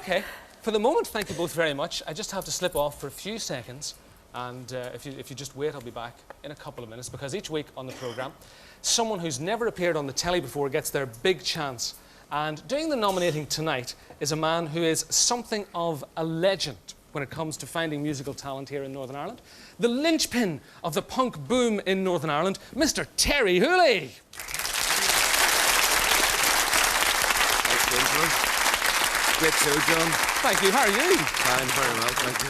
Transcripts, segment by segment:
OK, for the moment, thank you both very much. I just have to slip off for a few seconds, and if you just wait, I'll be back in a couple of minutes, because each week on the programme, someone who's never appeared on the telly before gets their big chance. And doing the nominating tonight is a man who is something of a legend when it comes to finding musical talent here in Northern Ireland. The linchpin of the punk boom in Northern Ireland, Mr. Terri Hooley. Great show, John. Thank you. How are you? Fine, very well, thank you.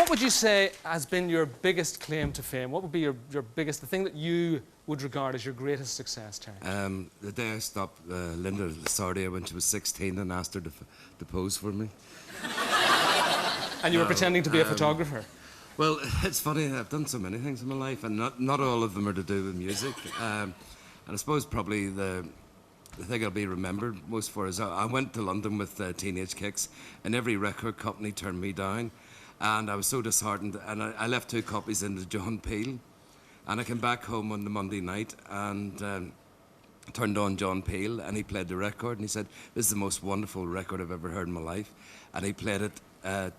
What would you say has been your biggest claim to fame? What would be your biggest, the thing that you would regard as your greatest success, Terri? The day I stopped Linda Sardia when she was 16 and asked her to pose for me. And you were pretending to be a photographer? Well, it's funny, I've done so many things in my life, and not all of them are to do with music. And I suppose probably the thing I'll be remembered most for is I went to London with Teenage Kicks, and every record company turned me down. And I was so disheartened, and I left 2 copies into John Peel. And I came back home on the Monday night and turned on John Peel, and he played the record, and he said, "This is the most wonderful record I've ever heard in my life." And he played it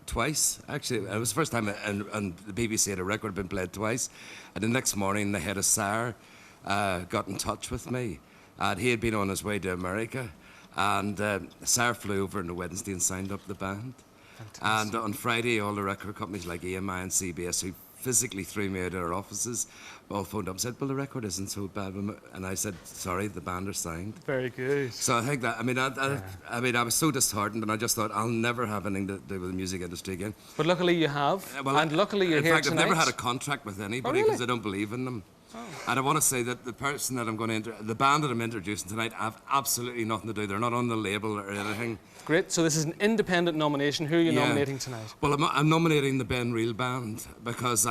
twice, actually. It was the first time and the BBC had a record been played twice. And the next morning, the head of SAR got in touch with me. And he had been on his way to America. And SAR flew over on the Wednesday and signed up the band. Fantastic. And on Friday, all the record companies like EMI and CBS, who physically threw me out of their offices, all phoned up and said, "Well, the record isn't so bad." And I said, "Sorry, the band are signed." Very good. So I think that, I was so disheartened, and I just thought, I'll never have anything to do with the music industry again. But luckily you have, and luckily you're here tonight. In fact, I've never had a contract with anybody because I don't believe in them. Oh. And I want to say that the person that I'm going to the band that I'm introducing tonight have absolutely nothing to do. They're not on the label or anything. Great. So this is an independent nomination. Who are you nominating tonight? Well, I'm nominating the Ben Reel Band because,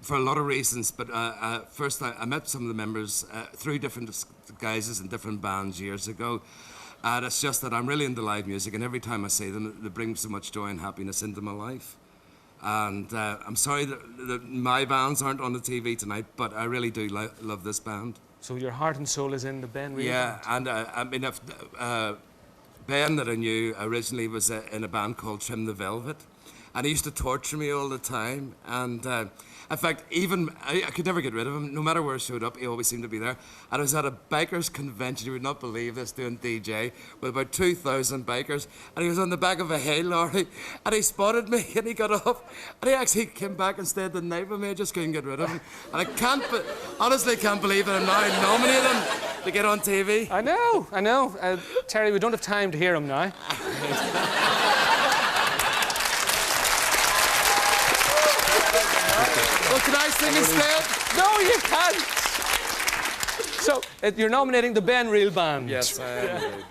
for a lot of reasons. But first, I met some of the members through different guises in different bands years ago. And it's just that I'm really into live music, and every time I see them, they bring so much joy and happiness into my life. And I'm sorry that my bands aren't on the TV tonight, but I really do love this band. So your heart and soul is in the Ben Reel band? Yeah, and Ben that I knew originally was in a band called Trim the Velvet, and he used to torture me all the time. And in fact, even I could never get rid of him. No matter where I showed up, he always seemed to be there. And I was at a bikers convention, you would not believe this, doing DJ with about 2,000 bikers, and he was on the back of a hay lorry, and he spotted me, and he got off, and he actually came back and stayed the night with me. I just couldn't get rid of him, and I honestly can't believe that I'm now nominating him to get on TV. I know. Terri, we don't have time to hear him now. Well, can I sing instead? No, you can't. So, you're nominating the Ben Reel Band. Yes, I am.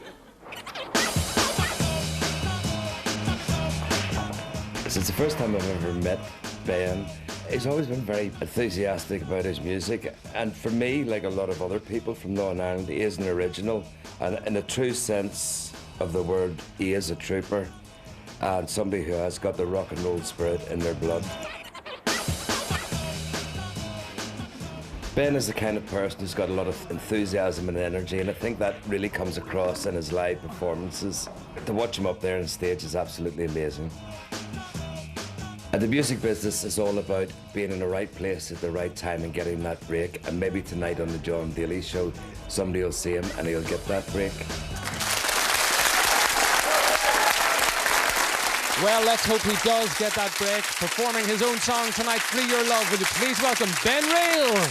Since the first time I've ever met Ben, he's always been very enthusiastic about his music. And for me, like a lot of other people from Northern Ireland, he is an original. And in the true sense of the word, he is a trooper. And somebody who has got the rock and roll spirit in their blood. Ben is the kind of person who's got a lot of enthusiasm and energy, and I think that really comes across in his live performances. To watch him up there on stage is absolutely amazing. And the music business is all about being in the right place at the right time and getting that break. And maybe tonight on the John Daly show, somebody will see him and he'll get that break. Well, let's hope he does get that break. Performing his own song tonight, Free Your Love. Will you please welcome Ben Reel?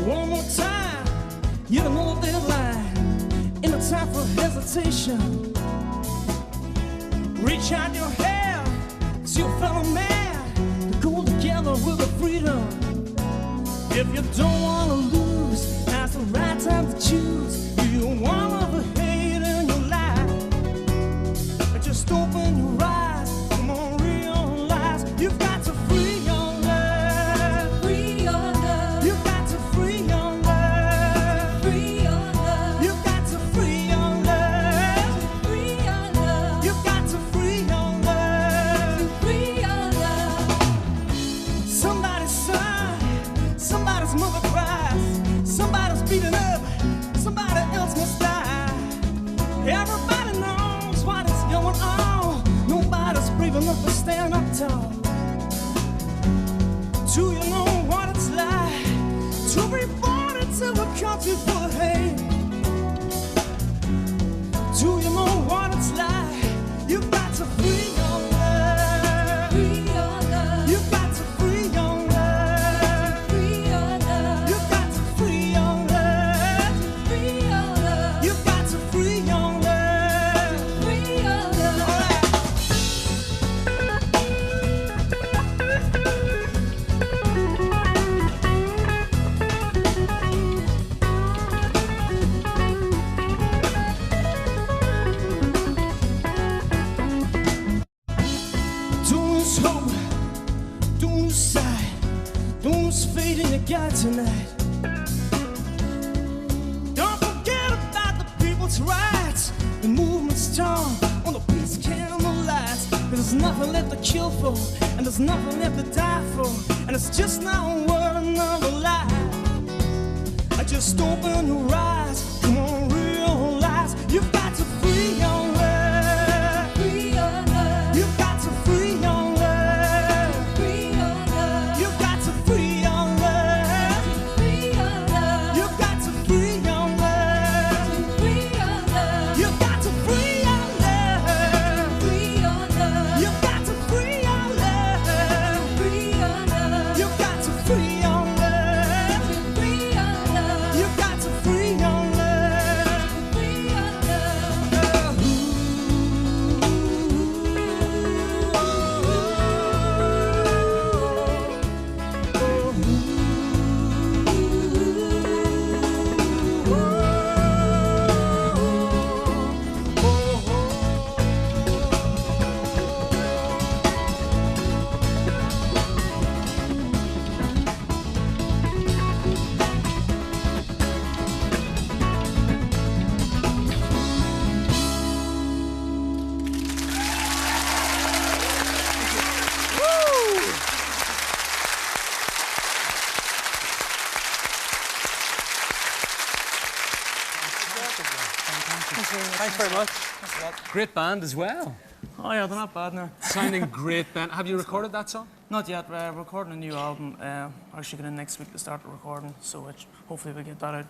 One more time, you know the line. In a time for hesitation, reach out your hand to your fellow man to go together with the freedom. If you don't want to lose, now's the right time to choose. Do you want the hate in your life? Just open your eyes, come on, realize you've got to free your love. wanted for hate. Do you know what it's like? You've got to free your love. Free your love. You've got to free your love. Free your love. You've got to free your love. Free your love. You've got to free your love. Free your love. All right. Don't lose hope, don't lose sight, don't lose faith in your God tonight. Don't forget about the people's rights. The movement's strong on the peace candle lights. There's nothing left to kill for, and there's nothing left to die for, and it's just not worth another life. I just open your eyes, come on, realize you've got to free your love. Free your love. You've got to free your love. Free your love. You've got to free your love. Free your love. You've got to free your love. Free your love. You've got to free your love. Free your love. You've got to free your love. Free your love. You've got to free your love. Free your love. You've got to free your love. Free your Thanks very much. Great band as well. Oh yeah, they're not bad now. Sounding great band. Have you recorded that song? Not yet. We're recording a new album. Actually going in next week to start the recording, so hopefully we'll get that out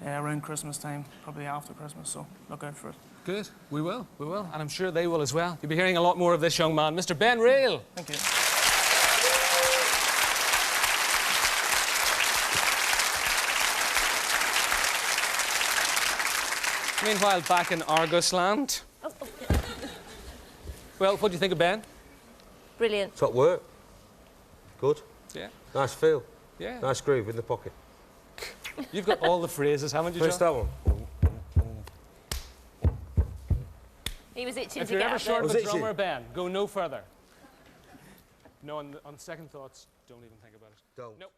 around Christmas time, probably after Christmas, so look out for it. Good. We will. We will. And I'm sure they will as well. You'll be hearing a lot more of this young man, Mr. Ben Rail. Thank you. Meanwhile, back in Argos land. Well, what do you think of Ben? Brilliant. Top work. Good. Yeah. Nice feel. Yeah. Nice groove in the pocket. You've got all the phrases, haven't you, Press John? that one. He was itching If to you're get ever up short there. of Was a itching? drummer, Ben, go no further. No, on second thoughts, don't even think about it. Don't. Nope.